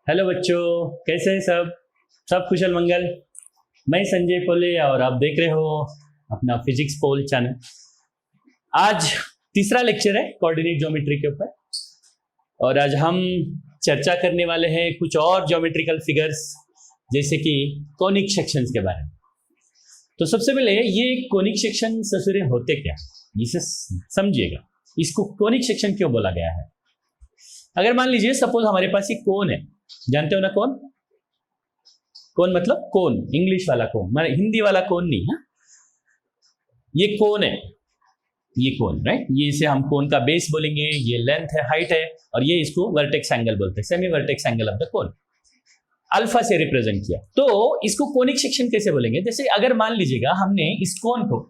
Hello बच्चों, कैसे हैं सब? सब कुशल मंगल। मैं संजय पोले और आप देख रहे हो अपना फिजिक्स पोल चैनल। आज तीसरा लेक्चर है कोऑर्डिनेट ज्योमेट्री के ऊपर, और आज हम चर्चा करने वाले हैं कुछ और ज्योमेट्रिकल फिगर्स जैसे कि कोनिक सेक्शंस के बारे में। तो सबसे पहले ये कोनिक सेक्शन ससुरे होते क्या, इसे समझिएगा। इसको कोनिक सेक्शन क्यों बोला गया है? अगर मान लीजिए सपोज हमारे पास ये कोन है, जानते हो ना कोन? कोन मतलब कोन, इंग्लिश वाला कोन, मतलब हिंदी वाला कोन नहीं है। ये कोन है, ये कोन, राइट? ये इसे हम कोन का बेस बोलेंगे, ये लेंथ है, हाइट है, और ये इसको वर्टेक्स एंगल बोलते हैं, semi vertex angle of the cone. Alpha से रिप्रेजेंट किया, तो इसको कोनिक सेक्शन कैसे बोलेंगे? जैसे अगर मान लीजिएगा हमने इस कोन को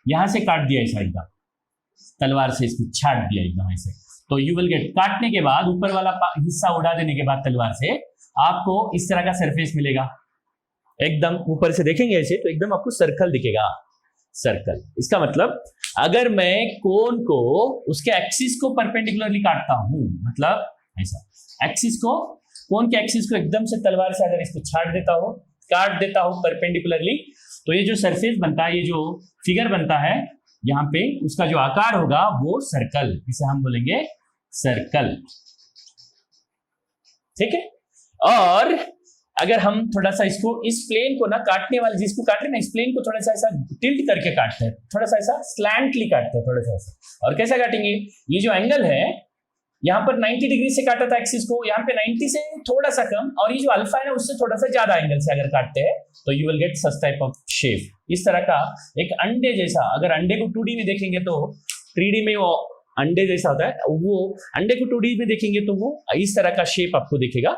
यहां से काट दिया, ऐसा एकदम तलवार से इसको छाट दिया एकदम ऐसे, तो यू विल गेट, काटने के बाद ऊपर वाला हिस्सा उड़ा देने के बाद तलवार से आपको इस तरह का सरफेस मिलेगा। एकदम ऊपर से देखेंगे ऐसे तो एकदम आपको सर्कल दिखेगा, सर्कल। इसका मतलब अगर मैं कोन को उसके एक्सिस को परपेंडिकुलरली काटता हूं, मतलब ऐसा एक्सिस को, कोन के एक्सिस को एकदम से तलवार से अगर इसको छाट देता हूं, काट देता हूं परपेंडिकुलरली, तो ये जो सरफेस बनता है, ये जो फिगर बनता है यहाँ पे, उसका जो आकार होगा वो सर्कल, इसे हम बोलेंगे सर्कल। ठीक है? और अगर हम थोड़ा सा इसको, इस प्लेन को ना काटने वाले, जिसको काट रहे हैं ना, इस प्लेन को थोड़ा सा ऐसा टिल्ट करके काटते हैं, थोड़ा सा ऐसा स्लैंटली काटते हैं, थोड़ा सा ऐसा। और कैसा काटेंगे? ये जो एंगल है यहाँ पर 90 डिग्री से काटा था एक्सिस को, यहाँ पे 90 से थोड़ा सा कम, और ये जो अल्फा है ना उससे थोड़ा सा ज्यादा एंगल से अगर काटते हैं तो you will get such type of shape. इस तरह का एक अंडे जैसा, अगर अंडे को 2D में देखेंगे तो 3D में वो अंडे जैसा होता है, वो अंडे को 2D में देखेंगे तो वो इस तरह का शेप आपको दिखेगा,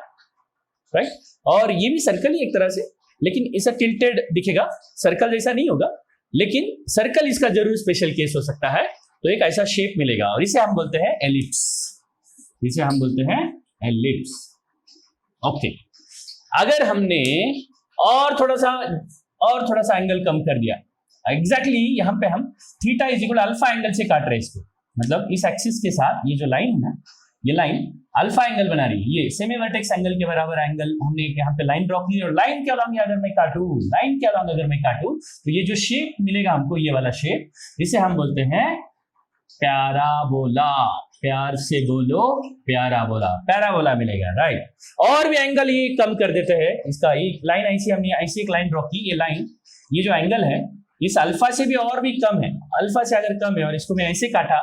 राइट? और ये भी सर्कल ही एक तरह से, लेकिन ऐसा टिल्टेड दिखेगा, सर्कल जैसा नहीं होगा, लेकिन सर्कल इसका जरूर स्पेशल केस हो सकता है। तो एक ऐसा शेप मिलेगा और इसे हम बोलते हैं एलिप्स, इसे हम बोलते हैं एलिप्स। ओके, अगर हमने और थोड़ा सा एंगल कम कर दिया, एग्जैक्टली यहाँ पे हम theta is equal alpha angle से काट रहे हैं इसको, मतलब इस एक्सिस के साथ ये जो लाइन है ना, ये लाइन अल्फा एंगल बना रही है, ये सेमी वर्टेक्स एंगल के बराबर एंगल हमने यहाँ पे लाइन ड्रॉ की, और लाइन के अलॉन्ग अगर मैं काटूं, लाइन के अलॉन्ग अगर मैं काटूं तो ये जो शेप मिलेगा हमको, ये वाला शेप, इसे हम बोलते हैं पैराबोला। प्यार से बोलो पैराबोला, पैराबोला मिलेगा, राइट? और भी एंगल ये कम कर देते हैं इसका, एक लाइन ऐसी, हमने ऐसी एक लाइन ड्रॉ की, ये लाइन, ये जो एंगल है इस अल्फा से भी और भी कम है, अल्फा से अगर कम है, और इसको मैं ऐसे काटा,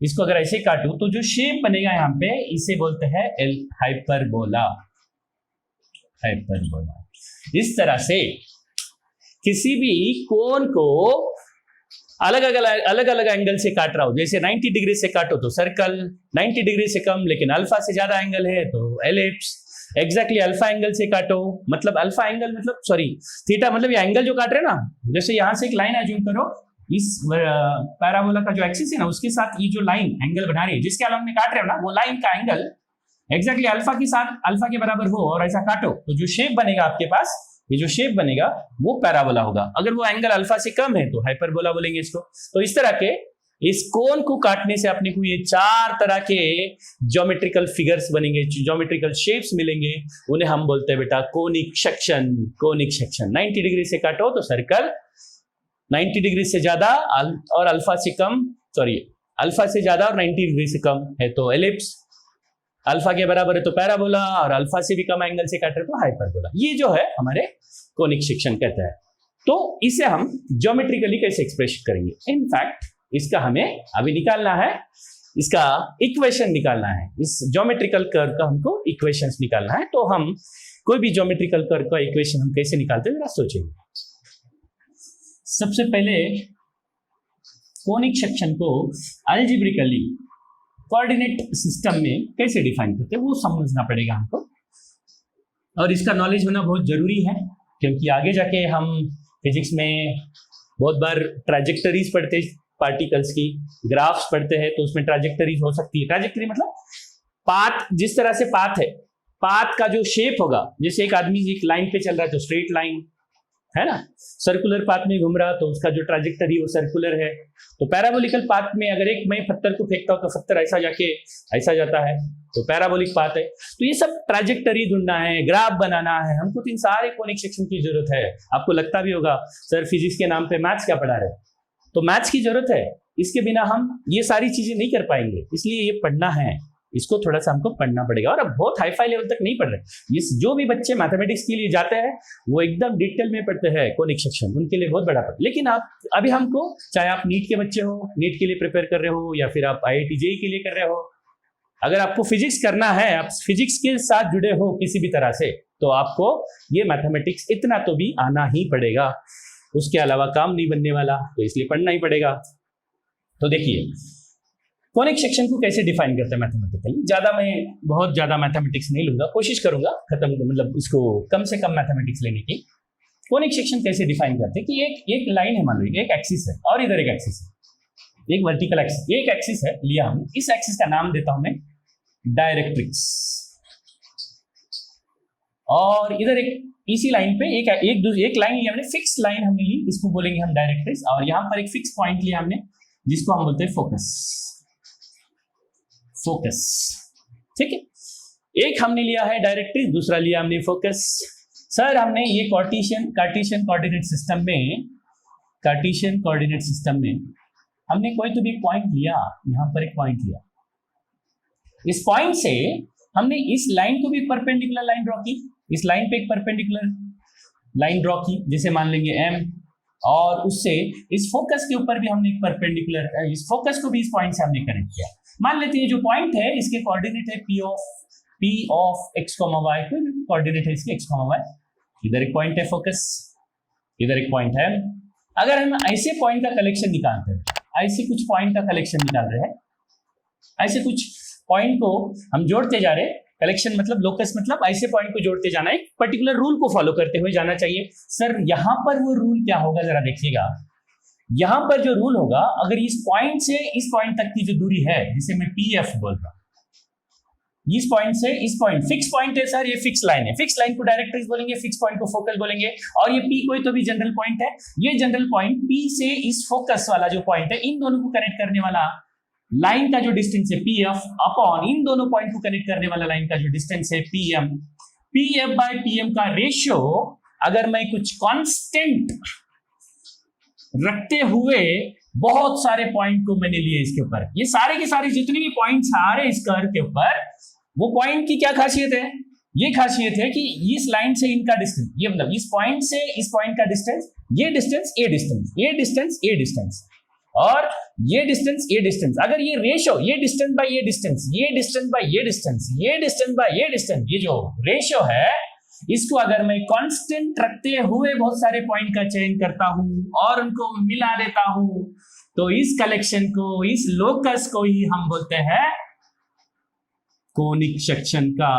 इसको अगर ऐसे काटूं तो जो शेप बनेगा यहाँ पे, इसे बोलते हैं हाइपरबोला, हाइपरबोला। इस तरह से किसी भी कोन को अलग अलग एंगल से काट रहा हूं, जैसे 90 डिग्री से काटो तो सर्कल, 90 डिग्री से कम लेकिन अल्फा से ज्यादा एंगल है तो एलिप्स, एग्जैक्टली अल्फा एंगल से काटो, मतलब अल्फा एंगल मतलब सॉरी थीटा, मतलब ये एंगल जो काट रहे हैं ना, जैसे यहां से एक लाइन एज्यूम करो, इस पैराबोला का जो एक्सिस है ना उसके साथ ये जो लाइन एंगल बना रही है, जिसके अलॉन्ग में काट रहे हो ना, वो लाइन का एंगल एग्जैक्टली अल्फा के साथ, अल्फा के बराबर हो, और ऐसा काटो तो जो शेप बनेगा आपके पास, ये जो शेप बनेगा वो पैराबोला होगा। अगर वो एंगल अल्फा से कम है तो हाइपरबोला बोलेंगे इसको। तो इस तरह के इस कोन को काटने से अपने को ये 4 तरह के ज्योमेट्रिकल फिगर्स बनेंगे, ज्योमेट्रिकल शेप्स मिलेंगे, उन्हें हम बोलते हैं बेटा conic section. Conic section 90 degree से काटो तो सर्कल, 90 डिग्री से ज्यादा और अल्फा से कम, सॉरी अल्फा से ज्यादा और 90 डिग्री से कम है तो एलिप्स, अल्फा के बराबर है तो पैराबोला, और अल्फा से भी कम एंगल से काट रहे तो हाइपरबोला। ये जो है हमारे कोनिक सेक्शन कहते हैं। तो इसे हम ज्योमेट्रिकली कैसे एक्सप्रेस करेंगे? इनफैक्ट इसका हमें अभी निकालना है, इसका इक्वेशन निकालना है, इस ज्योमेट्रिकल कर्व का हमको इक्वेशंस निकालना है। तो हम कोई भी ज्योमेट्रिकल कर्व का इक्वेशन हम कैसे निकालते हैं जरा सोचेंगे। सबसे पहले कोनिक सेक्शन को अलजेब्रिकली कोऑर्डिनेट सिस्टम में कैसे डिफाइन करते हैं वो समझना पड़ेगा हमको, और इसका नॉलेज होना बहुत जरूरी है, क्योंकि आगे जाके हम फिजिक्स में बहुत बार ट्रैजेक्टरीज पढ़ते हैं, पार्टिकल्स की ग्राफ्स पढ़ते हैं, तो उसमें ट्रैजेक्टरीज हो सकती है। ट्रैजेक्टरी मतलब पाथ, जिस तरह से पाथ है, पाथ का जो शेप होगा, जैसे एक आदमी एक लाइन पे चल रहा है तो स्ट्रेट लाइन है ना, सर्कुलर पाथ में घूम रहा तो उसका जो ट्रैजेक्टरी वो सर्कुलर है। तो पैराबोलिकल पाथ में अगर एक मैं पत्थर को फेंकता हूं तो पत्थर ऐसा जाके ऐसा जाता है, तो पैराबोलिक पाथ है। तो ये सब ट्रैजेक्टरी ढूंढना है, ग्राफ बनाना है, हमको तो इन सारे कोनिक सेक्शन की जरूरत है। आपको लगता भी होगा सर फिजिक्स के नाम पे मैथ्स क्या पढ़ा रहे, तो मैथ्स की जरूरत है, इसके बिना हम ये सारी चीजें नहीं कर पाएंगे, इसलिए ये पढ़ना है, इसको थोड़ा सा हमको पढ़ना पड़ेगा। और अब बहुत हाई फाई लेवल तक नहीं पढ़ रहे, ये जो भी बच्चे मैथमेटिक्स के लिए जाते हैं वो एकदम डिटेल में पढ़ते हैं कोनिक सेक्शन, उनके लिए बहुत बड़ा पढ़। लेकिन आप अभी हमको, चाहे आप नीट के बच्चे हो, नीट के लिए प्रिपेयर कर रहे हो, या फिर आप IIT JEE के लिए कर रहे हो, अगर आपको फिजिक्स करना है, आप फिजिक्स के साथ जुड़े हो किसी भी तरह से, तो आपको ये मैथमेटिक्स इतना तो भी आना ही पड़ेगा, उसके अलावा काम नहीं बनने वाला, तो इसलिए पढ़ना ही पड़ेगा। तो देखिए कोनिक सेक्शन को कैसे डिफाइन करते हैं मैथमेटिकली। मैं बहुत ज्यादा मैथमेटिक्स नहीं लूंगा, कोशिश करूंगा खत्म, मतलब इसको कम से कम मैथमेटिक्स लेने की। कोनिक सेक्शन कैसे डिफाइन करते हैं कि एक लाइन है, मान लो एक एक्सिस है और इधर एक एक्सिस है, एक वर्टिकल एक्सिस, एक एक्सिस है लिया हमने, इस एक्सिस का नाम देता हूं मैं डायरेक्ट्रिक्स, और इधर एक इसी लाइन पे एक लाइन लिया हमने, फिक्स लाइन हमने ली, इसको बोलेंगे हम डायरेक्ट्रिक्स, और यहां पर एक फिक्स पॉइंट लिया हमने जिसको हम बोलते हैं फोकस। ठीक है, एक हमने लिया है डायरेक्ट्रिक्स, दूसरा लिया हमने फोकस। सर हमने ये कार्टेशियन कोऑर्डिनेट सिस्टम में हमने कोई तो भी पॉइंट लिया, यहां पर एक पॉइंट लिया, इस पॉइंट से हमने इस लाइन को भी परपेंडिकुलर लाइन ड्रॉ की, इस लाइन पे एक परपेंडिकुलर लाइन ड्रॉ की, जैसे मान लेंगे M, और उससे इस फोकस के ऊपर भी हमने एक परपेंडिकुलर, इस फोकस को भी इस पॉइंट से हमने कनेक्ट किया। मान लेते हैं जो पॉइंट है इसके कोऑर्डिनेट है P of x, y, coordinate है इसके x, y, इधर एक पॉइंट है फोकस, इधर एक पॉइंट है। अगर हम ऐसे पॉइंट का कलेक्शन निकालते हैं, ऐसे कुछ पॉइंट का कलेक्शन निकाल रहे हैं, ऐसे कुछ पॉइंट को हम जोड़ते जा रहे हैं, कलेक्शन मतलब लोकस मतलब ऐसे पॉइंट को जोड़ते जाना है, पर्टिकुलर रूल को फॉलो करते हुए जाना चाहिए। सर यहां पर वो रूल क्या होगा जरा देखिएगा, यहां पर जो रूल होगा, अगर इस पॉइंट से इस पॉइंट तक की जो दूरी है, जिसे मैं PF बोल रहा हूं, इस पॉइंट से इस पॉइंट, फिक्स पॉइंट है सर, ये फिक्स लाइन है, फिक्स लाइन को डायरेक्ट्रिक्स बोलेंगे, फिक्स पॉइंट को फोकस बोलेंगे, और ये P कोई तो भी जनरल पॉइंट है, ये जनरल पॉइंट P से इस फोकस वाला जो पॉइंट है, इन दोनों को कनेक्ट करने वाला लाइन का जो डिस्टेंस है PF अपॉन इन दोनों पॉइंट को कनेक्ट करने वाला लाइन का जो डिस्टेंस है PM, PF बाय PM का रेशियो अगर मैं कुछ कांस्टेंट रखते हुए बहुत सारे पॉइंट को मैंने लिए इसके ऊपर, ये सारे के सारे जितने भी पॉइंट्स आ रहे इस कर्व के ऊपर, वो पॉइंट की क्या खासियत है, ये खासियत है कि इस लाइन से इनका डिस्टेंस, ये मतलब इस पॉइंट से इस पॉइंट का डिस्टेंस, ये डिस्टेंस, ये डिस्टेंस, ये डिस्टेंस, ये डिस्टेंस, और ये डिस्टेंस, ये डिस्टेंस, अगर ये रेशियो, ये डिस्टेंस बाय ये डिस्टेंस, ये डिस्टेंस बाय ये डिस्टेंस, ये डिस्टेंस बाय ये डिस्टेंस, ये जो रेशियो है, इसको अगर मैं कांस्टेंट रखते हुए बहुत सारे पॉइंट का चयन करता हूं और उनको मिला देता हूं, तो इस कलेक्शन को, इस लोकस को ही हम बोलते हैं कोनिक सेक्शन का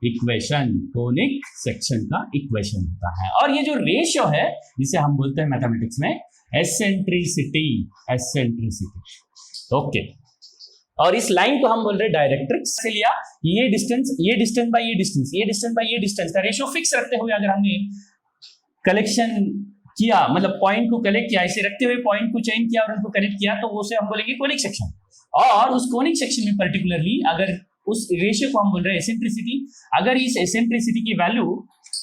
इक्वेशन। कोनिक सेक्शन का इक्वेशन होता है, और ये जो रेशियो है जिसे हम बोलते हैं मैथमेटिक्स में एसेंट्रिसिटी, ओके। और इस लाइन को हम बोल रहे हैं डायरेक्ट्रिक्स से लिया, ये डिस्टेंस बाय ये डिस्टेंस, ये डिस्टेंस बाय ये डिस्टेंस का रेशियो फिक्स रखते हुए अगर हमने कलेक्शन किया, मतलब पॉइंट को कलेक्ट किया, ऐसे रखते हुए पॉइंट को चेंज किया और उनको कनेक्ट किया, तो वो से हम बोलेंगे कोनिक सेक्शन। और उस कोनिक सेक्शन में पर्टिकुलरली अगर उस रेशियो को हम बोल रहे हैं एसेंट्रिसिटी, अगर इस एसेंट्रिसिटी की वैल्यू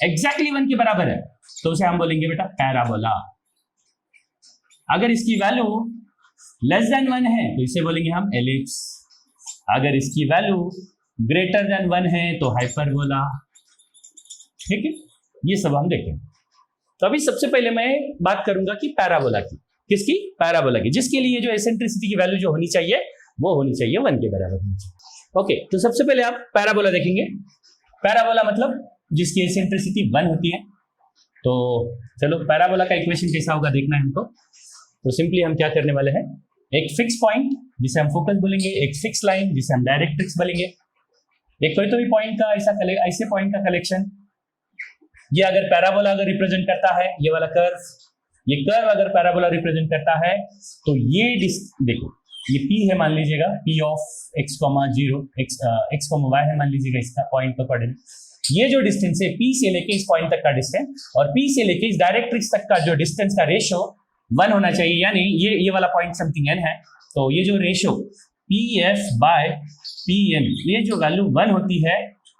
एग्जैक्टली 1 के बराबर है तो उसे हम बोलेंगे बेटा पैराबोला। अगर इसकी वैल्यू लेस देन 1 है तो इसे बोलेंगे हम एलिप्स, अगर इसकी वैल्यू ग्रेटर देन 1 है तो हाइपरबोला। ठीक है, ये सब हम देखेंगे। तो अभी सबसे पहले मैं बात करूंगा कि पैराबोला की, किसकी, पैराबोला की, जिसके लिए जो एसेंट्रिसिटी की वैल्यू जो होनी चाहिए वो होनी चाहिए 1 के बराबर होनी चाहिए। ओके, तो सबसे पहले आप पैराबोला देखेंगे। पैराबोला मतलब जिसकी एसेंट्रिसिटी 1 होती है। तो चलो पैराबोला का इक्वेशन कैसा होगा देखना है हमको। तो सिंपली हम क्या करने वाले हैं, एक फिक्स पॉइंट जिसे हम फोकस बोलेंगे, एक फिक्स लाइन जिसे हम डायरेक्ट्रिक्स बोलेंगे, एक कोई तो भी पॉइंट का ऐसे पॉइंट का कलेक्शन। ये अगर पैराबोला अगर रिप्रेजेंट करता है, ये वाला कर्व, ये कर्व अगर पैराबोला रिप्रेजेंट करता है तो ये देखो ये P है मान लीजिएगा, P of x, 0 x, y है मान लीजिएगा इसका पॉइंट का कोऑर्डिनेट। ये जो डिस्टेंस है P से लेके इस पॉइंट तक का डिस्टेंस और P से लेके इस डायरेक्ट्रिक्स तक का जो डिस्टेंस का रेशियो 1 होना चाहिए, यानी ये वाला पॉइंट समथिंग n है। तो ये जो ratio P F by P N, ये जो वैल्यू 1 होती है,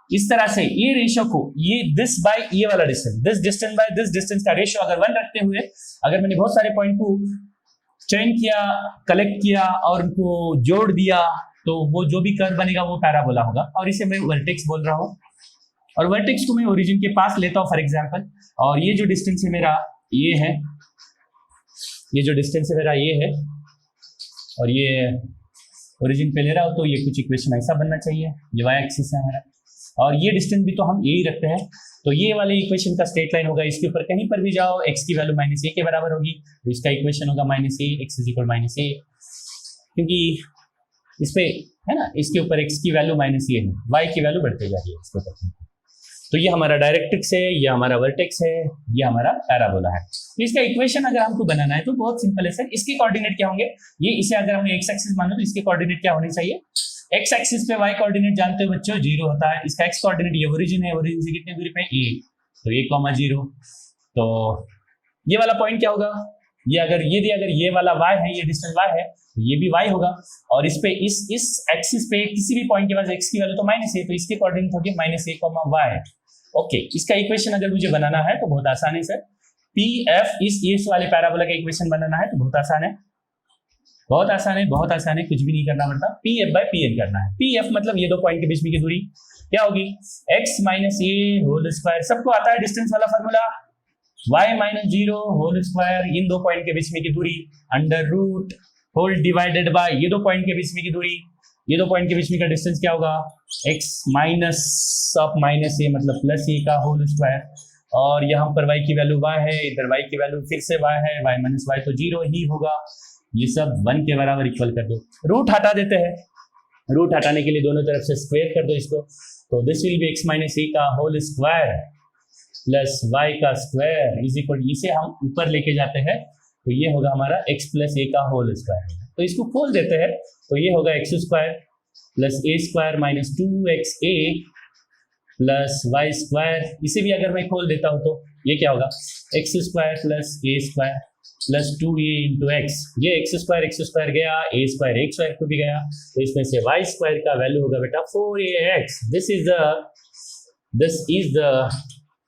इस तरह से ये रेशियो को, ये दिस बाय ये वाला distance, this distance by this distance का रेशियो अगर 1 रखते हुए अगर मैंने बहुत सारे पॉइंट को चयन किया, कलेक्ट किया और उनको जोड़ दिया, तो वो जो भी कर्व बनेगा वो पैराबोला होगा। और इसे मैं वर्टेक्स बोल रहा हूँ, और वर्टेक्स को मैं ओरिजिन के पास लेता हूँ फॉर एग्जांपल, और ये जो डिस्टेंस है मेरा ये है, ये जो डिस्टेंस है मेरा ये है, और ये ओरिजिन पे ले रहा हूँ, तो ये कुछ इक्वेशन ऐसा बनना चाहिए, ये वाई एक्सिस है हमारा, और ये डिस्टेंस भी तो हम यही रखते हैं, तो ये वाले इक्वेशन का स्ट्रेट लाइन होगा, इसके ऊपर कहीं पर भी जाओ x की वैल्यू -a के बराबर होगी, तो इसका इक्वेशन होगा -a, x = -a, क्योंकि इस पे है ना, इसके ऊपर x की वैल्यू -a है, y की वैल्यू बढ़ते जा रही है इसके ऊपर। तो ये हमारा डायरेक्ट्रिक्स है, ये हमारा वर्टेक्स है, ये हमारा पैराबोला है। तो इसका इक्वेशन अगर हमको बनाना है तो बहुत सिंपल है सर, इसके कोऑर्डिनेट क्या होंगे, ये इसे अगर हमने x एक्सिस मानो तो इसके कोऑर्डिनेट क्या होने चाहिए, x एक्सिस पे y कोऑर्डिनेट जानते हो बच्चों 0 होता है, इसका x कोऑर्डिनेट ये ओरिजिन है, ओरिजिन से कितने दूरी पे a, तो a, 0, तो ये वाला पॉइंट क्या होगा, ये अगर ये वाला y है, ये डिस्टेंस y है, तो ये भी y होगा, और इस पे इस एक्सिस पे किसी भी पॉइंट के पास x की वैल्यू तो -a, तो इसके कोऑर्डिनेट होगी -a, y। ओके, इसका इक्वेशन अगर मुझे बनाना है तो बहुत आसान है सर, पी एफ इस वाले पैराबोला का इक्वेशन बनाना है तो बहुत आसान है, बहुत आसान है, बहुत आसान है, कुछ भी नहीं करना पड़ता, P F by P N करना है। पी एफ मतलब ये दो पॉइंट के बीच में की दूरी क्या होगी, x - a होल स्क्वायर, सबको आता है डिस्टेंस वाला फॉर्मूला, y - 0 होल स्क्वायर, इन दो पॉइंट के बीच में की दूरी under root whole divided by ये दो पॉइंट के बीच में की दूरी, ये दो पॉइंट के बीच में का डिस्टेंस क्या होगा, x माइनस ऑफ -a मतलब +a का होल स्क्वायर, और यहाँ पर y की वैल्यू y है, इधर y की वैल्यू फिर से y है, y - y तो 0 ही होगा, ये सब 1 के बराबर इक्वल कर दो, रूट हटा देते हैं, रूट हटाने के लिए दोनों तरफ से स्क्वायर कर दो इसको, तो this will be x - a का होल स्क्वायर प्लस y का स्क्वायर इज इक्वल, इसे हम ऊपर लेके जाते हैं तो ये होगा हमारा x + a का होल स्क्वायर, तो इसको खोल देते हैं तो ये होगा x² plus a² - 2xa plus y², इसे भी अगर मैं खोल देता हूँ तो ये क्या होगा, x² plus a² plus 2a into x, ये x² गया, a² को भी गया, तो इसमें से y² का वैल्यू होगा बेटा 4ax, this is the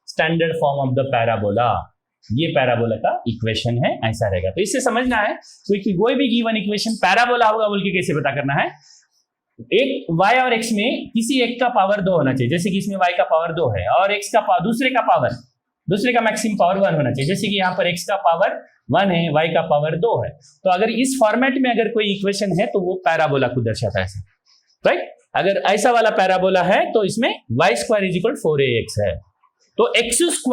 standard form of the parabola, ये पैराबोला का इक्वेशन है, ऐसा रहेगा। तो इससे समझना है कोई भी गिवन इक्वेशन पैराबोला होगा बोल के कैसे पता करना है, एक y और x में किसी एक का पावर 2 होना चाहिए, जैसे कि इसमें y का पावर 2 है और x का दूसरे का मैक्सिमम पावर 1 होना चाहिए, जैसे कि यहाँ पर x का पावर 1 है, y का पावर 2 है, तो अगर इस फॉर्मेट में अगर कोई इक्वेशन है तो वो पैराबोला को दर्शाता है, राइट। अगर ऐसा वाला पैराबोला है तो इसमें y² = 4ax है, तो x² =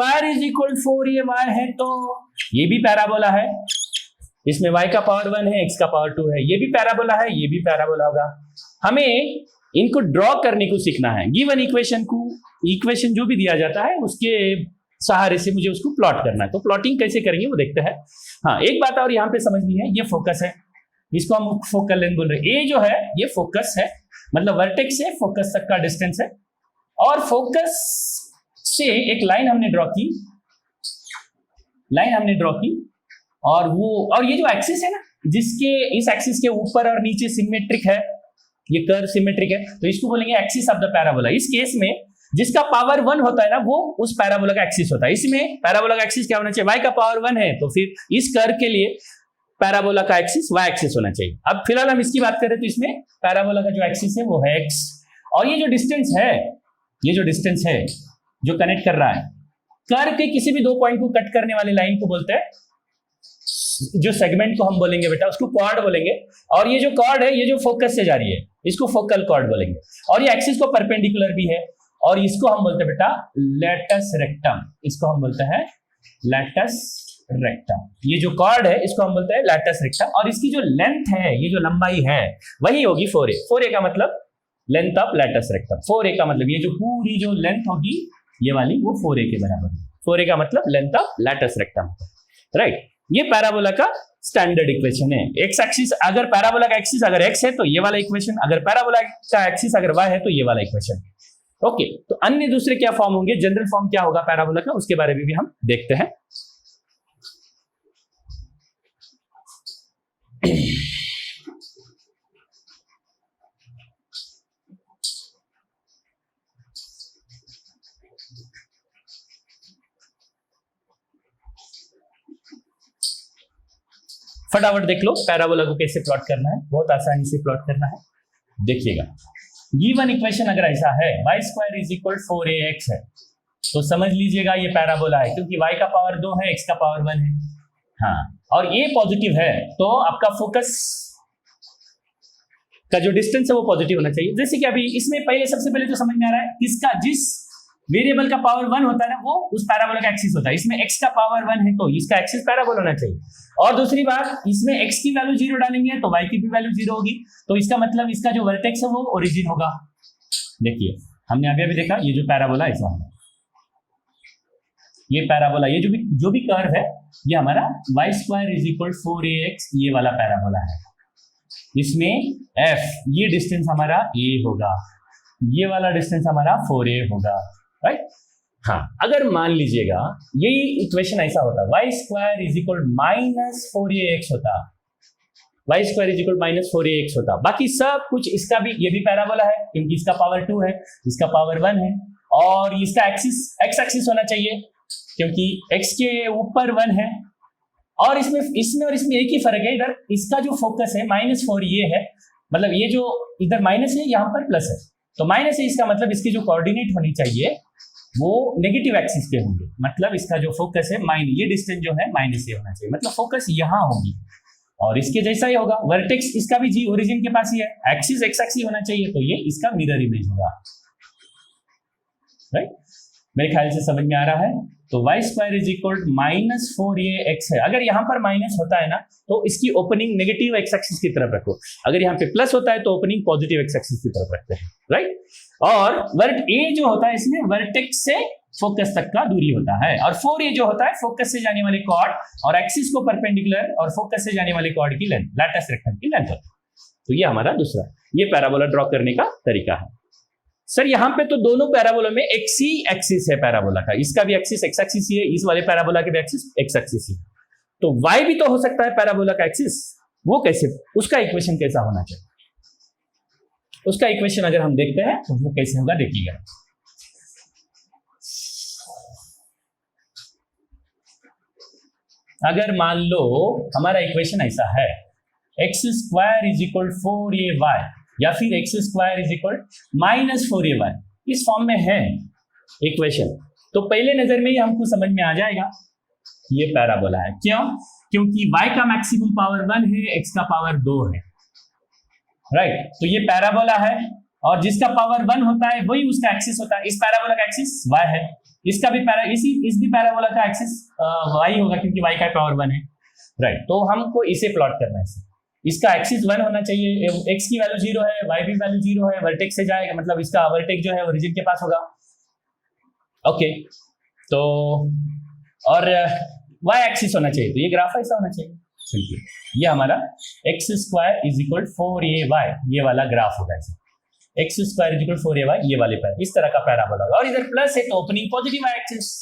4ay है, तो ये भी पैराबोला है, इसमें y का पावर 1 है, x का पावर 2 है, ये भी पैराबोला है, ये भी पैराबोला होगा। हमें इनको ड्रॉ करने को सीखना है, गिवन इक्वेशन जो भी दिया जाता है उसके सहारे से मुझे उसको प्लॉट करना है, तो प्लॉटिंग कैसे करेंगे वो देखते हैं। हाँ, एक बात और यहाँ पे समझनी है, ये फोकस है, इसको हम फोकल लेंथ बोल रहे हैं, ये जो है ये फोकस है, मतलब वर्टेक्स से फोकस तक का डिस्टेंस है, और फोकस से एक लाइन हमने ड्रॉ की, और ये जो एक्सिस है ना, जिसके इस एक्सिस के ऊपर और नीचे सिमेट्रिक है, ये कर्व सिमेट्रिक है, तो इसको बोलेंगे एक्सिस ऑफ द पैराबोला। इस केस में जिसका पावर 1 होता है ना, वो उस पैराबोला का एक्सिस होता है। इसमें पैराबोला का एक्सिस क्या होना चाहिए, y का पावर 1 है, तो फिर इस कर्व के लिए पैराबोला का एक्सिस y एक्सिस होना चाहिए। अब फिलहाल हम इसकी बात करें तो इसमें पैराबोला का जो एक्सिस है वो है x, और ये जो डिस्टेंस है जो कनेक्ट कर रहा है, कर्व के किसी भी दो पॉइंट को कट करने वाली लाइन को बोलते हैं, जो सेगमेंट को हम बोलेंगे बेटा उसको कॉर्ड बोलेंगे, और ये जो कॉर्ड है ये जो फोकस से जा रही है इसको फोकल कॉर्ड बोलेंगे, और ये एक्सिस को परपेंडिकुलर भी है, और इसको हम बोलते हैं बेटा लैटस रेक्टम, इसको हम बोलते हैं लैटस रेक्टम। ये जो कॉर्ड है इसको हम बोलते हैं लैटस रेक्टम, और इसकी जो लेंथ है, ये जो लंबाई है वही होगी 4a। 4a का मतलब length of latus rectum, 4a का मतलब ये जो पूरी जो लेंथ होगी ये वाली वो 4a के बराबर है। 4a का मतलब length of latus rectum, right. ये पैराबोला का स्टैंडर्ड इक्वेशन है। एक्स एक्सिस, अगर पैराबोला का एक्सिस अगर x है तो ये वाला इक्वेशन, अगर पैराबोला का एक्सिस अगर y है तो ये वाला इक्वेशन। ओके, तो अन्य दूसरे क्या फॉर्म होंगे, जनरल फॉर्म क्या होगा पैराबोला का, उसके बारे में भी हम देखते हैं। फटाफट देख लो पैराबोला को कैसे प्लॉट करना है, बहुत आसानी से प्लॉट करना है। देखिएगा, गिवन इक्वेशन अगर ऐसा है y² इज इक्वल 4ax है, तो समझ लीजिएगा ये पैराबोला है, क्योंकि y का पावर 2 है, x का पावर 1 है। हाँ, और ये पॉजिटिव है, तो आपका फोकस का जो डिस्टेंस है वो पॉजिटिव होना चाहिए। जैसे कि अभी इसमें पहले सबसे पहले तो समझ में आ रहा है, इसका जिस वेरिएबल का पावर 1 होता है ना, वो उस पैराबोला का एक्सिस होता है। इसमें x का पावर 1 है, तो इसका एक्सिस पैराबोला होना चाहिए। और दूसरी बात, इसमें x की वैल्यू 0 डालेंगे तो y की भी वैल्यू 0 होगी, तो इसका मतलब इसका जो वर्टेक्स है वो ओरिजिन होगा। देखिए, हमने अभी देखा ये जो पैराबोला ऐसा होगा, ये पैराबोला, ये जो भी कर्व है, ये हमारा y² इज इक्वल 4ax ये वाला पैराबोला है। इसमें f ये डिस्टेंस हमारा a होगा, ये वाला डिस्टेंस हमारा 4a होगा, राइट। हाँ, अगर मान लीजिएगा यही इक्वेशन ऐसा होता, y² इज इक्वल -4ax होता, y² इज इक्वल -4ax होता, बाकी सब कुछ इसका भी, ये भी पैराबोला है क्योंकि इसका पावर 2 है, इसका पावर 1 है, और इसका एक्सिस x एक्सिस होना चाहिए क्योंकि x के ऊपर 1 है, और इसमें और इसमें एक ही फर्क है, इधर इसका जो फोकस है -4 ये है, मतलब ये जो इधर माइनस है यहाँ पर प्लस है, तो माइनस है, इसका मतलब इसके जो कोऑर्डिनेट होनी चाहिए वो नेगेटिव एक्सिस पे होंगे, मतलब इसका जो फोकस है ये डिस्टेंस जो है माइनस से होना चाहिए, मतलब फोकस यहाँ होगी, और इसके जैसा ही होगा। वर्टेक्स इसका भी जी ओरिजिन के पास ही है, एक्सिस एक्स एक्सिस होना चाहिए, तो ये इसका मिरर इमेज होगा, राइट। मेरे ख्याल से समझ में आ रहा है। तो y² इज इक्वल -4ax है। अगर यहाँ पर माइनस होता है ना, तो इसकी ओपनिंग नेगेटिव एक्स एक्सिस की तरफ रखो, अगर यहाँ पे प्लस होता है तो ओपनिंग पॉजिटिव एक्स एक्सिस की तरफ रखते हैं, राइट। और वर्ट ए जो होता है, इसमें वर्टेक्स से फोकस तक का दूरी होता है, और 4a जो होता है फोकस से जाने वाले कॉर्ड और एक्सिस को परपेंडिकुलर और फोकस से जाने वाले कॉर्ड की लेंथ, लैटिस रेक्टेंगल की लेंथ होती है। तो ये हमारा दूसरा, ये पैराबोला ड्रॉ करने का तरीका है। सर यहाँ पे तो दोनों पैराबोला में एक्स ही एक्सिस है पैराबोला का, इसका भी एक्सिस एक्स एक्सिस ही है, इस वाले पैराबोला के भी एक्सिस एक्स एक्सिस ही है, तो y भी तो हो सकता है पैराबोला का एक्सिस, वो कैसे, उसका इक्वेशन कैसा होना चाहिए, उसका इक्वेशन अगर हम देखते हैं तो वो कैसे होगा, देखिएगा। अगर मान लो हमारा इक्वेशन ऐसा है, x² इज इक्वल 4ay या फिर x² इज इक्वल -4ay, इस फॉर्म में है इक्वेशन, तो पहले नजर में ही हमको समझ में आ जाएगा ये पैराबोला है। क्यों? क्योंकि y का मैक्सिमम पावर 1 है, x का पावर 2 है, राइट। तो ये पैराबोला है, और जिसका पावर 1 होता है वही उसका एक्सिस होता है। इस पैराबोला का एक्सिस y है, इसका भी इस भी पैराबोला का एक्सिस y होगा क्योंकि y का पावर 1 है, राइट। तो हमको इसे प्लॉट करना है, इसका एक्सिस 1 होना चाहिए, x की वैल्यू 0 है, y की वैल्यू 0 है, वर्टेक्स से जाएगा, मतलब इसका वर्टेक्स जो है ओरिजिन के पास होगा, ओके। तो और y एक्सिस होना चाहिए, तो ये ग्राफ ऐसा होना चाहिए, ये हमारा x² इज इक्वल 4ay ये वाला ग्राफ होगा, ऐसा x² इज इक्वल 4ay ये वाले पर इस तरह का पैराबोला होगा, और इधर प्लस है तो ओपनिंग पॉजिटिव y एक्सिस,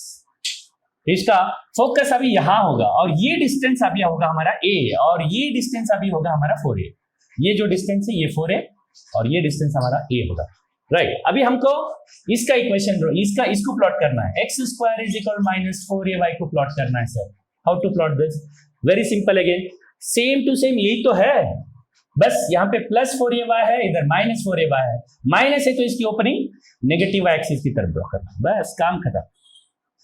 इसका फोकस अभी यहां होगा, और ये डिस्टेंस अभी होगा हमारा a, और ये डिस्टेंस अभी होगा हमारा 4a, ये जो डिस्टेंस है ये 4a और ये डिस्टेंस हमारा a होगा, राइट। अभी हमको इसका इक्वेशन इसको प्लॉट करना है, x² इज इक्वल -4ay को प्लॉट करना है। Sir how to plot this? Very simple, again same to same यही तो है, बस यहाँ पे +4ay है, इधर -4ay है, माइनस है तो इसकी ओपनिंग नेगेटिव एक्सिस की तरफ ड्रॉ करना, बस काम खत्म,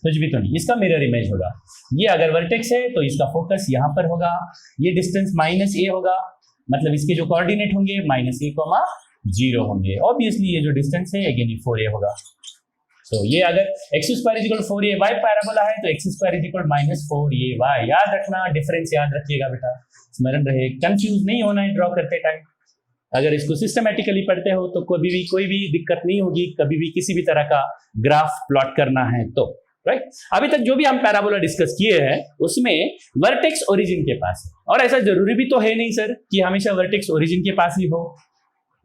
कुछ भी तो नहीं। इसका मिरर इमेज होगा, ये अगर वर्टेक्स है तो इसका फोकस यहाँ पर होगा, ये डिस्टेंस -a होगा, मतलब इसके जो कोऑर्डिनेट होंगे -a, 0 होंगे, ऑब्वियसली ये जो डिस्टेंस है अगेन ये 4a होगा। तो ये अगर x² is equal 4ay parabola है तो x² इज इक्वल -4ay, याद रखना, डिफरेंस याद रखिएगा बेटा, स्मरण रहे, कंफ्यूज नहीं होना है ड्रॉ करते टाइम। अगर इसको सिस्टमेटिकली पढ़ते हो तो कोई भी दिक्कत नहीं होगी, कभी भी किसी भी तरह का ग्राफ प्लॉट करना है तो, राइट। अभी तक जो भी हम पैराबोला डिस्कस किए हैं उसमें वर्टेक्स ओरिजिन के पास है, और ऐसा जरूरी भी तो है नहीं सर कि हमेशा वर्टेक्स ओरिजिन के पास ही हो,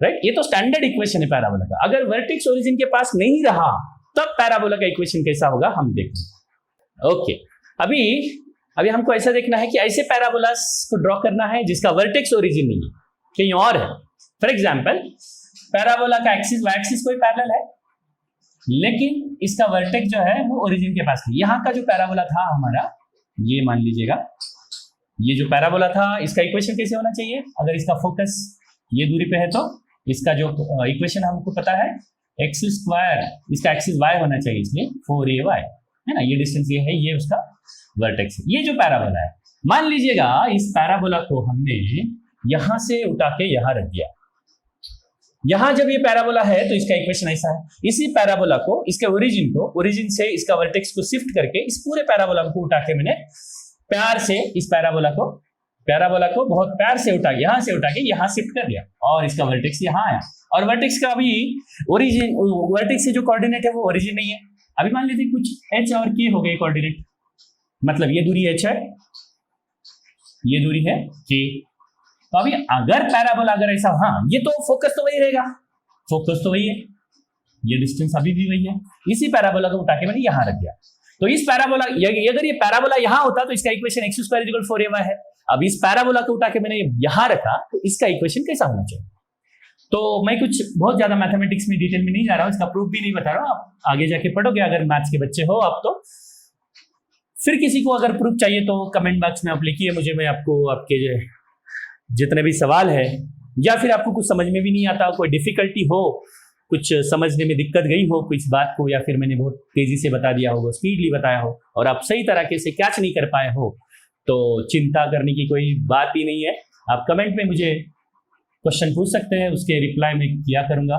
राइट। ये तो स्टैंडर्ड इक्वेशन है पैराबोला का, अगर वर्टेक्स ओरिजिन के पास नहीं रहा तब पैराबोला का इक्वेशन कैसा होगा हम देखेंगे, ओके। अभी हमको ऐसा देखना है कि ऐसे पैराबोलास को ड्रॉ करना है जिसका वर्टेक्स ओरिजिन नहीं है, कहीं और है। फॉर एग्जाम्पल पैराबोला का एक्सिस y एक्सिस कोई पैरेलल है, लेकिन इसका वर्टेक्स जो है वो ओरिजिन के पास नहीं। यहाँ का जो पैराबोला था हमारा, ये मान लीजिएगा ये जो पैराबोला था इसका इक्वेशन कैसे होना चाहिए, अगर इसका फोकस ये दूरी पे है तो इसका जो इक्वेशन हमको पता है एक्स स्क्वायर, इसका एक्सिस वाई होना चाहिए, इसलिए 4ay है ना, ये डिस्टेंस ये है, ये उसका वर्टेक्स है। ये जो पैराबोला है, मान लीजिएगा इस पैराबोला को हमने यहां से उठा के यहां रख दिया। यहां जब ये पैराबोला है तो इसका इक्वेशन ऐसा है, इसी पैराबोला को, इसके ओरिजिन से इसका वर्टेक्स को शिफ्ट करके इस पूरे पैराबोला को उठा के मैंने प्यार से इस पैराबोला को बहुत प्यार से उठा के यहां शिफ्ट कर दिया और इसका वर्टेक्स यहां आया। और वर्टेक्स का अभी ओरिजिन, वर्टेक्स से जो कोऑर्डिनेट है वो ओरिजिन नहीं है। अभी मान लीजिए कुछ h और k हो गए कोऑर्डिनेट, मतलब ये दूरी h है, ये दूरी है k। तो अभी अगर पैराबोला अगर ऐसा, हाँ ये तो फोकस तो वही रहेगा, फोकस तो वही है, ये डिस्टेंस अभी भी वही है, इसी पैराबोला को उठा के मैंने यहां रख दिया। तो इस पैराबोला, अगर ये पैराबोला यहां होता तो इसका equation x square equal 4ay है। अब इस पैराबोला को उठा के मैंने यहां रखा तो इसका इक्वेशन कैसा होना चाहिए। तो मैं कुछ बहुत ज्यादा मैथमेटिक्स में डिटेल में नहीं जा रहा हूं, इसका प्रूफ भी नहीं बता रहा हूं, आप आगे जाके पढ़ोगे अगर मैथ्स के बच्चे हो आप तो। फिर किसी को अगर प्रूफ चाहिए तो कमेंट बॉक्स में आप लिखिए मुझे, मैं आपको आपके जितने भी सवाल है, या फिर आपको कुछ समझ में भी नहीं आता, कोई डिफिकल्टी हो, कुछ समझने में दिक्कत गई हो कुछ बात को, या फिर मैंने बहुत तेजी से बता दिया हो, स्पीडली बताया हो और आप सही तरीके से कैच नहीं कर पाए हो, तो चिंता करने की कोई बात ही नहीं है। आप कमेंट में मुझे क्वेश्चन पूछ सकते हैं, उसके रिप्लाई में किया करूंगा।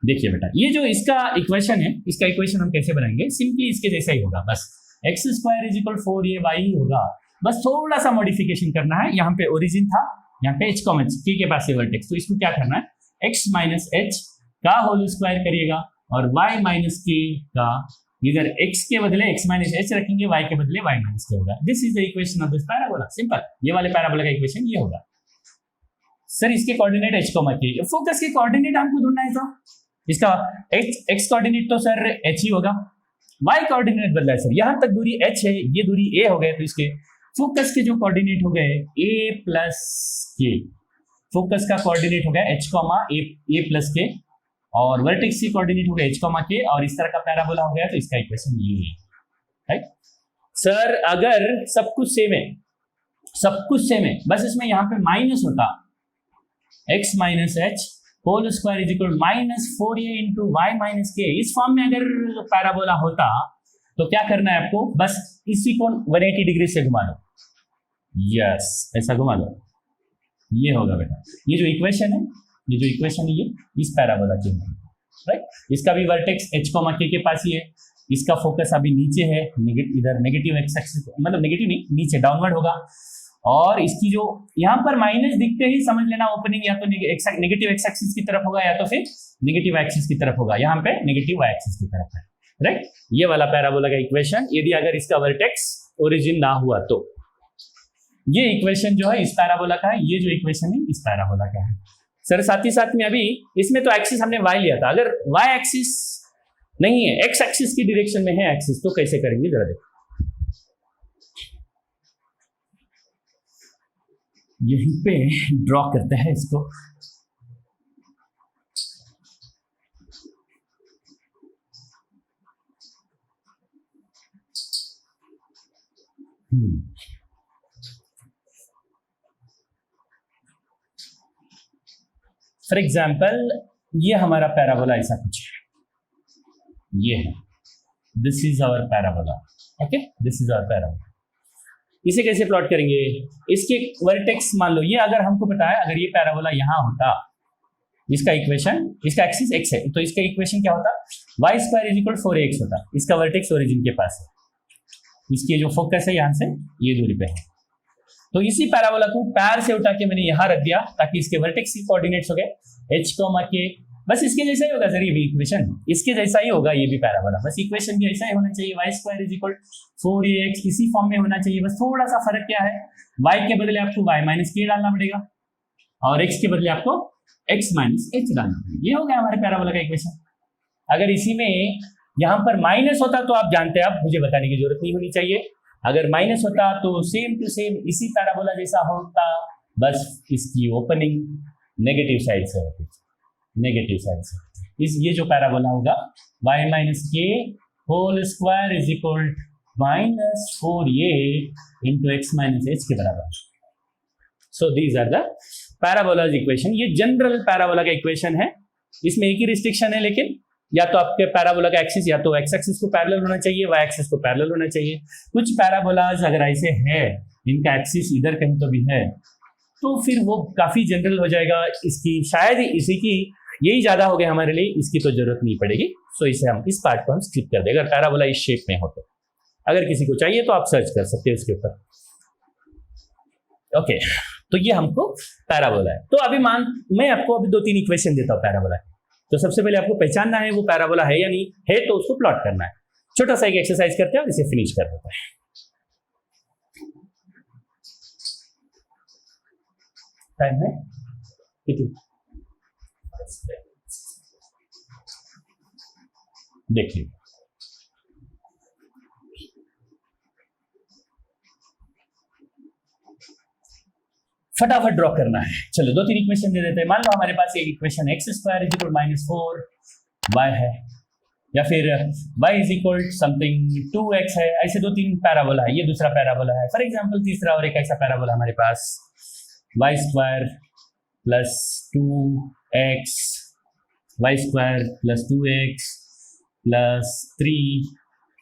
देखिए बेटा, ये जो इसका इक्वेशन है, इसका इक्वेशन हम कैसे बनाएंगे, सिंपली इसके जैसा ही होगा, बस x square is equal 4ay ही होगा। बस थोड़ा सा मॉडिफिकेशन करना है, यहाँ पे ओरिजिन था, यहाँ पे h कॉमन k के पास है वर्टेक्स, तो इसको क्या करना है, x माइनस h का होल स्क्वायर करिएगा और y माइनस k का, इधर x के बदले x माइनस h रखेंगे, y के बदले y माइनस k होगा। This is the equation of this parabola, simple. ये वाले पैराबोला का इक्वेशन ये होगा। सर इसके कोऑर्डिनेट h k, फोकस के कोऑर्डिनेट हमको ढूंढना है, तो इसका x कोऑर्डिनेट तो सर h ही होगा, y कोऑर्डिनेट बदला है सर, यहां तक दूरी h है, ये दूरी a हो गए, तो इसके फोकस के जो कोऑर्डिनेट हो गए a प्लस k, फोकस का कोऑर्डिनेट हो गया h comma a plus k, और वर्टेक्स की कोऑर्डिनेट हो गया h कॉमा k, और इस तरह का पैराबोला हो गया, तो इसका इक्वेशन ये है, राइट। सर अगर सब कुछ सेम है, सब कुछ सेम है, बस इसमें यहाँ पे माइनस होता, x minus h whole square is equal minus 4a into y minus k, इस फॉर्म में अगर पैराबोला होता तो क्या करना है आपको, बस इसी को 180 डिग्री से घुमा लो, यस ऐसा घुमा लो, ये होगा बेटा। ये जो इक्वेशन है, ये जो इक्वेशन है, ये इस पैराबोला की है, राइट। इसका भी वर्टेक्स h k के पास ही है, इसका फोकस अभी नीचे है, इधर नेगेटिव एक्स एक्सिस, मतलब नेगेटिव नहीं, नीचे डाउनवर्ड होगा, और इसकी जो यहाँ पर माइनस दिखते ही समझ लेना ओपनिंग या तो नेगेटिव एक्स एक्सिस की तरफ होगा या तो फिर नेगेटिव एक्सिस की तरफ होगा, यहाँ पे नेगेटिव वाई एक्सिस की तरफ है, राइट। ये वाला पैराबोला का इक्वेशन, यदि अगर इसका वर्टेक्स ओरिजिन ना हुआ तो, ये इक्वेशन जो है इस पैराबोला का है, ये जो इक्वेशन है इस पैराबोला का है। सर साथ ही साथ में अभी इसमें तो एक्सिस हमने y लिया था, अगर y एक्सिस नहीं है, x एक्सिस की डायरेक्शन में है एक्सिस, तो कैसे करेंगे जरा देखो, यहीं पे ड्रॉ करते हैं इसको, फॉर एग्जाम्पल ये हमारा पैराबोला ऐसा कुछ है, ये है, this is our parabola, okay, this is our parabola. इसे कैसे प्लॉट करेंगे, इसके वर्टेक्स मान लो, ये अगर हमको पता है, अगर ये पैराबोला यहाँ होता, इसका इक्वेशन, इसका एक्सिस x है, तो इसका इक्वेशन क्या होता, y square is equal 4ax होता, इसका वर्टेक्स ओरिजिन के पास है, इसकी जो फोकस है यहाँ से ये दूरी पे है, तो इसी पैराबोला को पैर से उठा के मैंने यहाँ रख दिया ताकि इसके वर्टेक्स की कोऑर्डिनेट्स हो गए h k, बस इसके जैसा ही होगा सर, ये भी इक्वेशन इसके जैसा ही होगा, ये भी पैराबोला, बस इक्वेशन भी ऐसा ही होना चाहिए, y square is equal 4ax इसी फॉर्म में होना चाहिए, बस थोड़ा सा फर्क क्या है, y के बदले आपको y माइनस k डालना पड़ेगा और x के बदले आपको x माइनस h डालना पड़ेगा, ये हो गया हमारे पैराबोला का इक्वेशन। अगर इसी में यहाँ पर माइनस होता तो आप जानते हैं, आप मुझे बताने की जरूरत नहीं होनी चाहिए, अगर माइनस होता तो सेम टू सेम इसी पैराबोला जैसा होता, बस इसकी ओपनिंग नेगेटिव साइड से होती, नेगेटिव साइड से, इस ये जो पैराबोला होगा y minus k whole square is equal -4a into x minus h के बराबर। So these are the parabolas equation. ये जनरल पैराबोला का इक्वेशन है, इसमें एक ही रिस्ट्रिक्शन है, लेकिन या तो आपके पैराबोला का एक्सिस या तो एक्स एक्सिस को पैरेलल होना चाहिए, वाई एक्सिस को पैरेलल होना चाहिए। कुछ पैराबोलाज अगर ऐसे है इनका एक्सिस इधर कहीं तो भी है, तो फिर वो काफी जनरल हो जाएगा। इसकी शायद इसी की यही ज्यादा हो गया हमारे लिए, इसकी तो जरूरत नहीं पड़ेगी। सो इसे हम इस पार्ट को हम स्किप कर देंगे अगर पैराबोला इस शेप में हो तो। अगर किसी को चाहिए तो आप सर्च कर सकते हो इसके ऊपर। ओके, तो ये हमको पैराबोला है। तो अभी मैं आपको अभी 2-3 इक्वेशन देता हूँ पैराबोला। तो सबसे पहले आपको पहचानना है वो पैराबोला है या नहीं है, तो उसको प्लॉट करना है। छोटा सा एक एक्सरसाइज करते हैं और इसे फिनिश कर देते हैं। टाइम है कितनी? देख लीजिए। फटाफट ड्रॉ करना है। चलो 2-3 इक्वेशन दे देते हैं। मान लो हमारे पास एक equation x square is equal -4y है, या फिर y is equal something 2x है। ऐसे 2-3 पैराबोला है। ये दूसरा पैराबोला है। फॉर एग्जांपल तीसरा और एक ऐसा पैराबोला हमारे पास y square plus 2x, y square plus 2x plus 3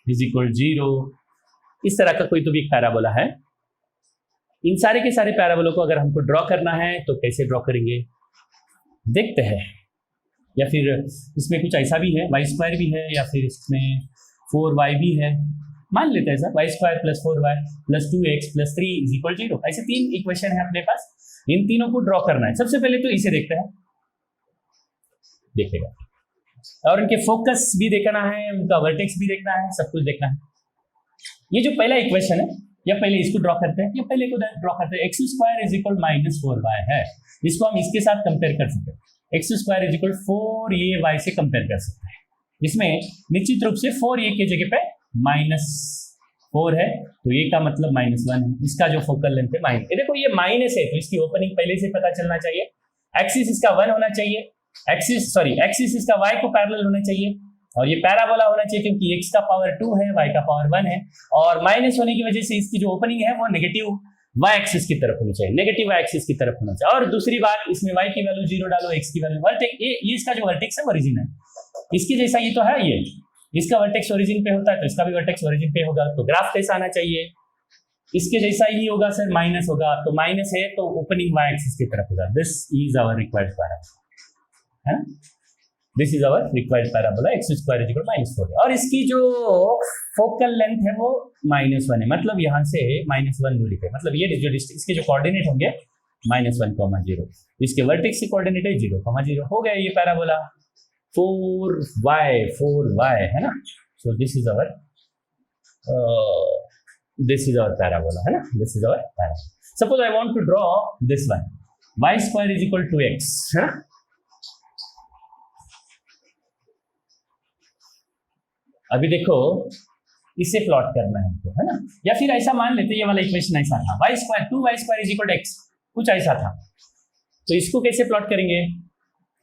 is equal 0। इस तरह का कोई तो भी एक पैराबोला है। इन सारे के सारे पैराबोलों को अगर हमको ड्रॉ करना है तो कैसे ड्रॉ करेंगे देखते हैं। या फिर इसमें कुछ ऐसा भी है, वाई स्क्वायर भी है, या फिर इसमें 4y भी है। मान लेते हैं sir y square plus 4y plus 2x plus 3 is equal 0। ऐसे 3 इक्वेशन है अपने पास। इन तीनों को ड्रॉ करना है। सबसे पहले तो इसे देखते हैं, देखेगा, और इनके फोकस भी देखना है, उनका वर्टेक्स भी देखना है, सब कुछ देखना है। ये जो पहला इक्वेशन है, या पहले इसको ड्रॉ करते हैं, या पहले को ड्रॉ करते हैं। X square is equal -4y है, इसको हम इसके साथ कंपेयर कर सकते हैं। X square is equal 4ay से कंपेयर कर सकते हैं, जिसमें निश्चित रूप से 4a के जगह पे -4 है, तो ये का मतलब -1 है। इसका जो फोकल लेंथ है माइनस, देखो ये माइनस है तो इसकी ओपनिंग पहले से पता चलना चाहिए। एक्सिस इसका 1 होना चाहिए, एक्सिस इसका y को पैरेलल होना चाहिए, और ये पैराबोला होना चाहिए क्योंकि x का पावर 2 है, y का पावर 1 है, और माइनस होने की वजह से इसकी जो ओपनिंग है वो नेगेटिव y एक्सिस की तरफ होनी चाहिए, नेगेटिव y एक्सिस की तरफ होना चाहिए। और दूसरी बात, इसमें y की वैल्यू 0 डालो, x की वैल्यू वर्टेक्स, ये इसका जो वर्टेक्स है ओरिजिन है, इसके जैसा ये तो है। ये इसका वर्टेक्स ओरिजिन पे होता है तो इसका भी वर्टेक्स ओरिजिन पे होगा। तो ग्राफ कैसा आना चाहिए, इसके जैसा ही होगा सर, माइनस होगा, तो माइनस है तो ओपनिंग y एक्सिस की तरफ होगा। This is our required parabola, है ना। This is our required parabola x square is equal -4। और इसकी जो फोकल लेंथ है वो -1 है, मतलब यहाँ से -1 दूरी पे, मतलब ये जो इसके जो कोऑर्डिनेट होंगे -1, 0, इसके वर्टेक्स के कोऑर्डिनेट है 0, 0। हो गया ये पैराबोला 4y, है ना। So this is our parabola, है ना। This is our parabola. Suppose I want to draw this one, y square is equal 2x, है ना। अभी देखो इसे प्लॉट करना है हमको, है ना। या फिर ऐसा मान लेते ये वाला इक्वेशन ऐसा था, y square 2y square is equal x, कुछ ऐसा था। तो इसको कैसे प्लॉट करेंगे,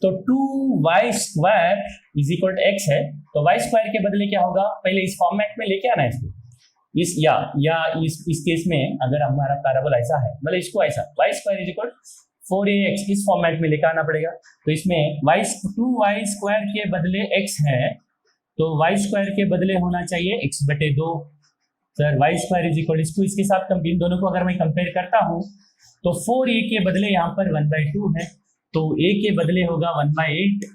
तो 2y square is equal x है, तो y स्क्वायर के बदले क्या होगा, पहले इस फॉर्मेट में लेके आना है इसको। इस केस में अगर हमारा पैराबोला ऐसा है, मतलब इसको ऐसा y square is equal 4ax इस फॉर्मेट में लेकर आना पड़ेगा। तो इसमें 2y स्क्वायर के बदले x है, तो y स्क्वायर के बदले होना चाहिए x/2। Sir y square is equal, इसको इसके साथ इन दोनों को अगर मैं कंपेयर करता हूं तो 4a के बदले यहाँ पर 1/2 है, तो a के बदले होगा 1/8।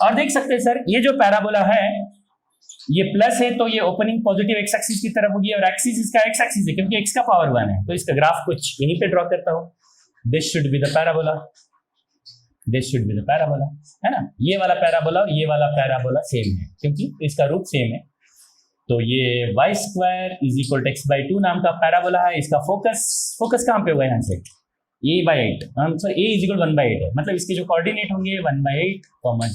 और देख सकते हैं सर ये जो पैराबोला है ये प्लस है, तो ये ओपनिंग पॉजिटिव x एक्सिस की तरफ होगी, और एक्सिस इसका x एक्सिस है क्योंकि x का पावर 1 है। तो इसका ग्राफ कुछ यहीं पे ड्रॉ करता हूँ। This should be the parabola, this should be the parabola, है ना। ये वाला पैराबोला और ये वाला पैराबोला सेम है क्योंकि इसका रूप सेम है। तो ये y square is equal x/2 नाम का पैराबोला है। इसका फोकस कहाँ पे होगा, यहाँ से a/8, sorry a is equal 1/8 है, मतलब इसके जो कोऑर्डिनेट होंगे 1/8,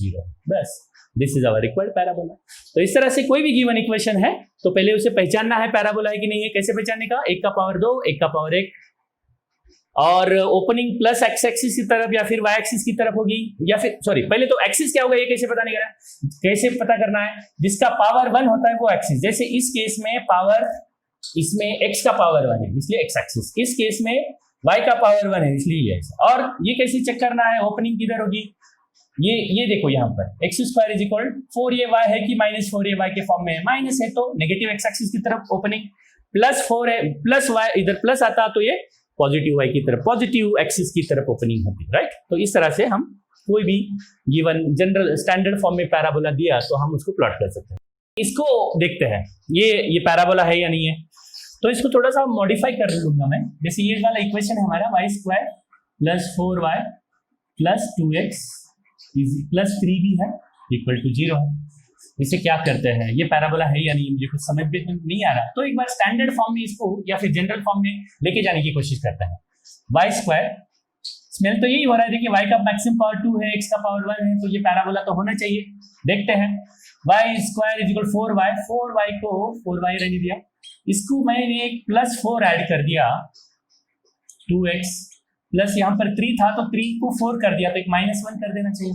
0। बस this is our required parabola. तो इस तरह से कोई भी गिवन इक्वेशन है तो पहले उसे पहचानना है पैराबोला है कि नहीं है। कैसे पहचानने का, 1 का पावर 2, 1 का पावर 1, और ओपनिंग प्लस एक्स एक्सिस की तरफ या फिर वाई एक्सिस की तरफ होगी, या फिर सॉरी पहले तो एक्सिस क्या होगा ये कैसे पता नहीं करना, कैसे पता करना है, जिसका पावर 1 होता है वो एक्सिस, जैसे इस केस में पावर, इसमें x का पावर 1 है इसलिए x एक्सिस, इस केस में y का पावर 1 है इसलिए ये ऐसा। और ये कैसे चेक करना है, ओपनिंग किधर होगी, ये देखो यहाँ पर x square is equal 4ay है कि माइनस 4ay के फॉर्म में है, माइनस है तो नेगेटिव एक्स एक्सिस की तरफ ओपनिंग, प्लस 4 है प्लस y इधर प्लस आता तो ये पॉजिटिव y की तरफ, पॉजिटिव एक्सिस की तरफ ओपनिंग होती है, राइट। तो इस तरह से हम कोई भी गिवन जनरल स्टैंडर्ड फॉर्म में पैराबोला दिया तो हम उसको प्लॉट कर सकते हैं। इसको देखते हैं ये पैराबोला है या नहीं है, तो इसको थोड़ा सा मॉडिफाई कर लूंगा मैं। जैसे ये वाला इक्वेशन है हमारा y square plus 4y plus 2x plus 3b है इक्वल टू 0 है। इसे क्या करते हैं, ये पैराबोला है या नहीं, मुझे कुछ समझ में नहीं आ रहा, तो एक बार स्टैंडर्ड फॉर्म में इसको या फिर जनरल फॉर्म में लेके जाने की कोशिश करते हैं। वाई स्क्वायर स्मेल तो यही हो रहा है, देखिए y का मैक्सिमम पावर 2 है, x का पावर 1 है, तो ये पैराबोला तो होना चाहिए। देखते हैं y square is equal 4y को 4y रहने दिया, इसको मैंने एक प्लस 4 ऐड कर दिया, 2x प्लस यहाँ पर 3 था तो 3 को 4 कर दिया तो एक -1 कर देना चाहिए,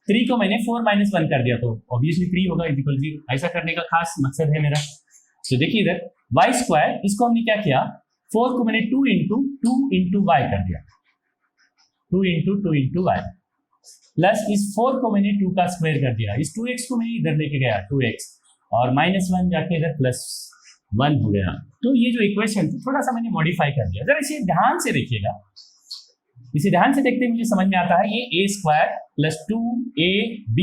3 को मैंने 4 - 1 कर दिया तो ऑब्वियसली 3 होगा इज इक्वल 0। ऐसा करने का खास मकसद है मेरा। तो देखिए इधर y स्क्वायर, इसको हमने क्या किया, 4 को मैंने 2 इंटू y कर दिया, 2 इंटू y प्लस इस 4 को मैंने 2 का स्क्वायर कर दिया, इस 2x को मैंने इधर लेके गया 2x और -1 जाके इधर +1 हो गया। तो ये जो इक्वेशन थोड़ा सा मैंने मॉडिफाई कर दिया, जरा इसे ध्यान से देखिएगा, इसे ध्यान से देखते मुझे समझ में आता है ये a square plus 2ab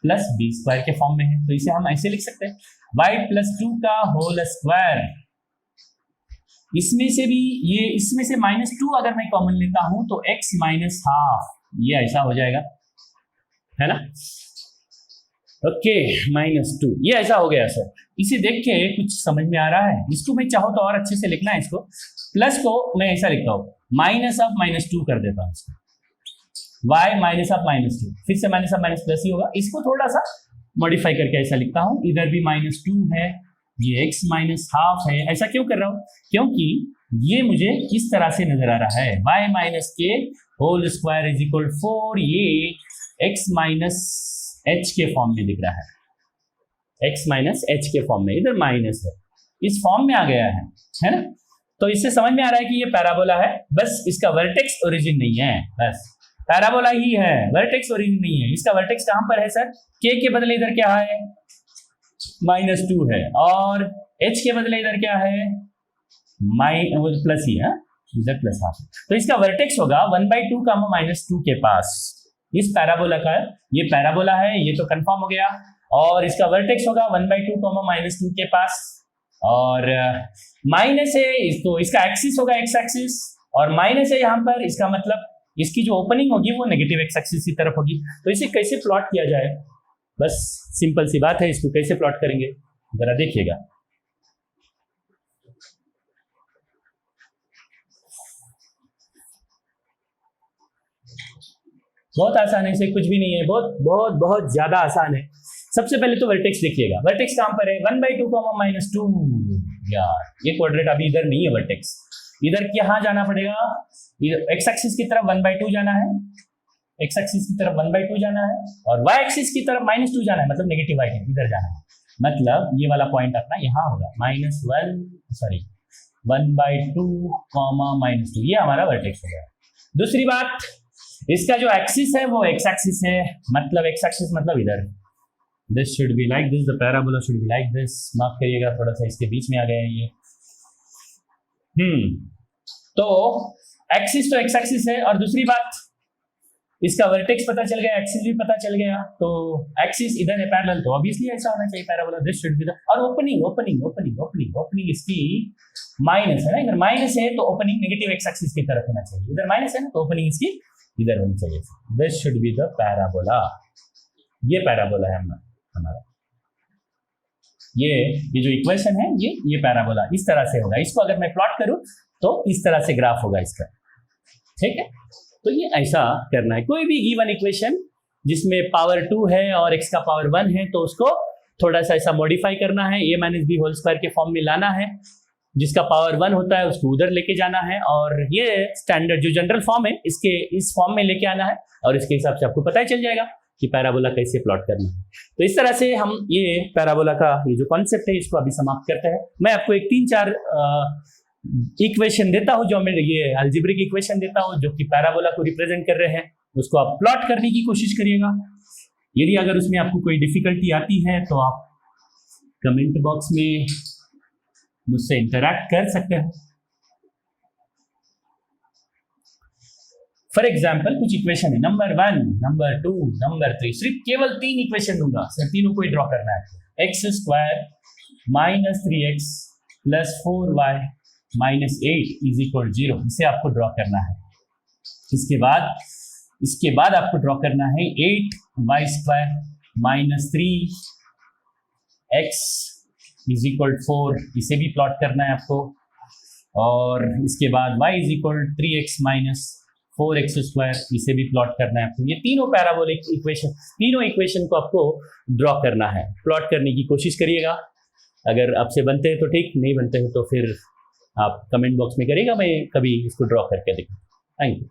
plus b square के फॉर्म में है, तो इसे हम ऐसे लिख सकते हैं y प्लस 2 का होल स्क्वायर, इसमें से भी ये इसमें से -2 अगर मैं कॉमन लेता हूं तो x माइनस हाफ, ये ऐसा हो जाएगा है ना, ओके -2 ये ऐसा हो गया सर। इसे देख के कुछ समझ में आ रहा है, इसको मैं चाहूँ तो और अच्छे से लिखना है, इसको प्लस को मैं ऐसा लिखता हूँ -2 कर देता हूँ इसको, y -2 फिर से माइनस प्लस ही होगा, इसको थोड़ा सा मॉडिफाई करके ऐसा लिखता हूँ, इधर भी -2 है, ये x माइनस हाफ है। ऐसा क्यों कर रहा हूँ, क्योंकि ये मुझे किस तरह से नजर आ रहा है, y माइनस के होल स्क्वायर इज इक्वल 4, ये x माइनस h के फॉर्म में दिख रहा है, x माइनस h के फॉर्म में, इधर माइनस है, इस फॉर्म में आ गया है ना। तो इससे समझ में आ रहा है कि ये पैराबोला है, बस इसका वर्टेक्स ओरिजिन नहीं है, बस पैराबोला ही है, वर्टेक्स ओरिजिन नहीं है। इसका वर्टेक्स कहां पर है सर, k के बदले इधर क्या है -2 है, और h के बदले इधर क्या है प्लस ही है, इधर प्लस हाफ, तो इसका वर्टेक्स होगा 1/2 -2 के पास। इस पैराबोला का ये पैराबोला है, ये तो कंफर्म हो गया, और इसका वर्टेक्स होगा 1/2 -2 के पास, और माइनस है इसको, इसका एक्सिस होगा x एक्सिस, और माइनस है यहाँ पर, इसका मतलब इसकी जो ओपनिंग होगी वो नेगेटिव x एक्सिस की तरफ होगी। तो इसे कैसे प्लॉट किया जाए, बस सिंपल सी बात है, इसको कैसे प्लॉट करेंगे जरा देखिएगा। बहुत आसान है, इसे कुछ भी नहीं है, बहुत बहुत बहुत ज्यादा आसान है। सबसे पहले तो वर्टेक्स देखिएगा, वर्टेक्स कहां पर है 1/2 -2, यार ये क्वाड्रेट अभी इधर नहीं है, वर्टेक्स इधर यहाँ जाना पड़ेगा, इधर x एक्सिस की तरफ 1/2 जाना है, x एक्सिस की तरफ 1/2 जाना है, और y एक्सिस की तरफ -2 जाना है, मतलब नेगेटिव y इधर जाना है, मतलब ये वाला पॉइंट अपना यहाँ होगा -1/2 ये हमारा वर्टेक्स हो गया। दूसरी बात, इसका जो एक्सिस है वो x एक्सिस है, मतलब x एक्सिस मतलब इधर, this should be like this, the parabola should be like this, माफ करिएगा थोड़ा सा इसके बीच में आ गया है ये, तो एक्सिस तो x एक्सिस है, और दूसरी बात इसका वर्टेक्स पता चल गया, एक्सिस भी पता चल गया, तो एक्सिस इधर है पैरेलल, तो ऑब्वियसली ऐसा होना चाहिए parabola, this should be the, और ओपनिंग इसकी माइनस है ना, इधर माइनस है तो ओपनिंग नेगेटिव x एक्सिस की तरफ होना चाहिए, इधर माइनस है ना तो ओपनिंग इसकी इधर होनी चाहिए, this should be the parabola, ये पैराबोला है हमारा, ये जो इक्वेशन है ये पैराबोला इस तरह से होगा। इसको अगर मैं प्लॉट करूं तो इस तरह से ग्राफ होगा इसका, ठीक है। तो ये ऐसा करना है, कोई भी गिवन इक्वेशन जिसमें पावर 2 है और x का पावर 1 है तो उसको थोड़ा सा ऐसा मॉडिफाई करना है, a - b होल स्क्वायर के फॉर्म में लाना है, जिसका पावर 1 होता है उसको उधर लेके जाना है, और ये स्टैंडर्ड जो जनरल फॉर्म है इसके इस फॉर्म में लेके आना है, और इसके हिसाब से आपको पता ही चल जाएगा कि पैराबोला कैसे प्लॉट करना है। तो इस तरह से हम ये पैराबोला का ये जो कॉन्सेप्ट है इसको अभी समाप्त करते हैं। मैं आपको एक 3-4 इक्वेशन देता हूँ, जो मैं ये अलजेब्रिक इक्वेशन देता हूँ जो कि पैराबोला को रिप्रेजेंट कर रहे हैं, उसको आप प्लॉट करने की कोशिश करिएगा। यदि अगर उसमें आपको कोई डिफिकल्टी आती है तो आप कमेंट बॉक्स में मुझसे इंटरैक्ट कर सकते हो। फॉर एग्जाम्पल कुछ इक्वेशन है, नंबर 1, नंबर 2, नंबर 3, सिर्फ केवल 3 इक्वेशन दूंगा सर, तीनों को ही ड्रॉ करना है। x² - 3x + 4y - 8 = 0, इसे आपको ड्रॉ करना है। इसके बाद आपको ड्रॉ करना है 8y² - 3x = 4, इसे भी प्लॉट करना है आपको। और इसके बाद y = 3x - 4x², इसे भी प्लॉट करना है आपको। ये तीनों पैराबोलिक इक्वेशन, तीनों इक्वेशन को आपको ड्रॉ करना है। प्लॉट करने की कोशिश करिएगा। अगर आपसे बनते हैं तो ठीक, नहीं बनते हैं तो फिर आप कमेंट बॉक्स में करिएगा, मैं कभी इसको ड्रॉ करके देखूँ। Thank you.